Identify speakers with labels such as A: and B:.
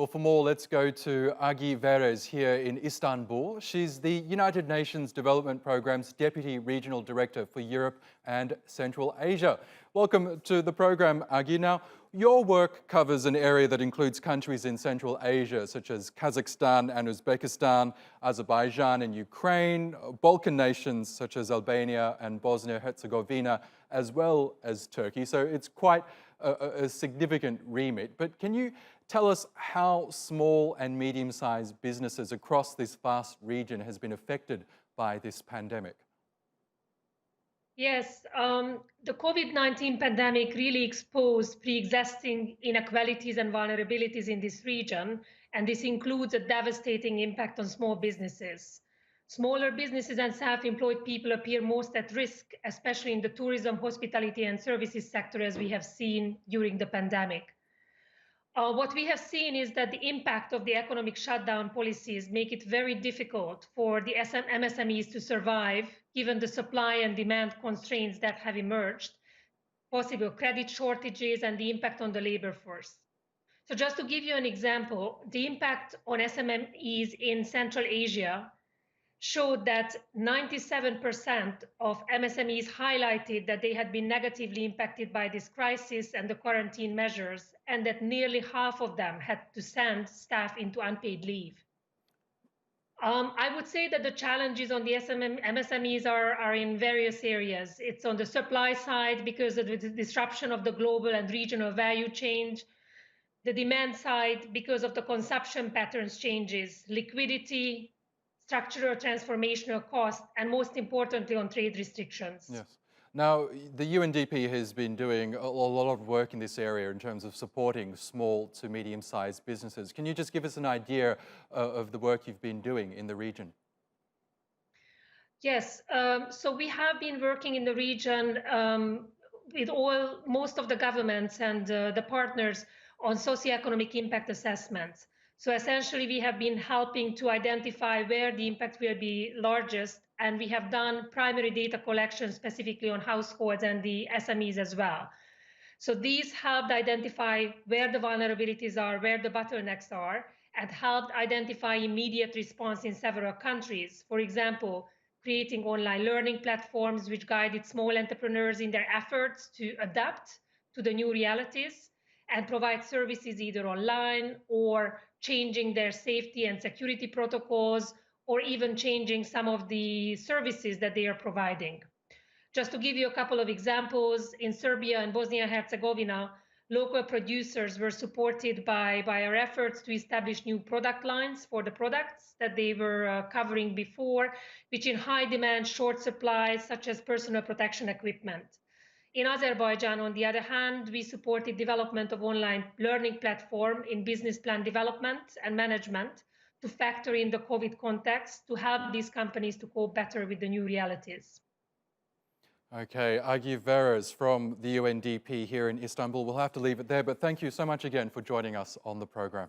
A: Well, for more, let's go to Agi Veres here in Istanbul. She's the United Nations Development Programme's Deputy Regional Director for Europe and Central Asia. Welcome to the programme, Agi. Now, your work covers an area that includes countries in Central Asia, such as Kazakhstan and Uzbekistan, Azerbaijan and Ukraine, Balkan nations such as Albania and Bosnia-Herzegovina, as well as Turkey. So it's quite a significant remit. But can you tell us how small and medium-sized businesses across this vast region has been affected by this pandemic?
B: Yes, the COVID-19 pandemic really exposed pre-existing inequalities and vulnerabilities in this region, and this includes a devastating impact on small businesses. Smaller businesses and self-employed people appear most at risk, especially in the tourism, hospitality, and services sector, as we have seen during the pandemic. What we have seen is that the impact of the economic shutdown policies make it very difficult for the MSMEs to survive, given the supply and demand constraints that have emerged, possible credit shortages, and the impact on the labor force. So just to give you an example, the impact on SMEs in Central Asia showed that 97% of MSMEs highlighted that they had been negatively impacted by this crisis and the quarantine measures, and that nearly half of them had to send staff into unpaid leave. I would say that the challenges on the MSMEs are in various areas. It's on the supply side because of the disruption of the global and regional value chain, the demand side because of the consumption patterns changes, liquidity, structural transformational cost, and most importantly, on trade restrictions.
A: Yes. Now, the UNDP has been doing a lot of work in this area in terms of supporting small to medium-sized businesses. Can you just give us an idea of the work you've been doing in the region?
B: Yes, so we have been working in the region with most of the governments and the partners on socioeconomic impact assessments. So essentially, we have been helping to identify where the impact will be largest, and we have done primary data collection specifically on households and the SMEs as well. So these helped identify where the vulnerabilities are, where the bottlenecks are, and helped identify immediate response in several countries. For example, creating online learning platforms which guided small entrepreneurs in their efforts to adapt to the new realities and provide services either online or changing their safety and security protocols, or even changing some of the services that they are providing. Just to give you a couple of examples, in Serbia and Bosnia-Herzegovina, local producers were supported by our efforts to establish new product lines for the products that they were covering before, which in high demand, short supply, such as personal protection equipment. In Azerbaijan, on the other hand, we supported development of online learning platform in business plan development and management to factor in the COVID context to help these companies to cope better with the new realities.
A: Okay, Agi Veres from the UNDP here in Istanbul. We'll have to leave it there, but thank you so much again for joining us on the program.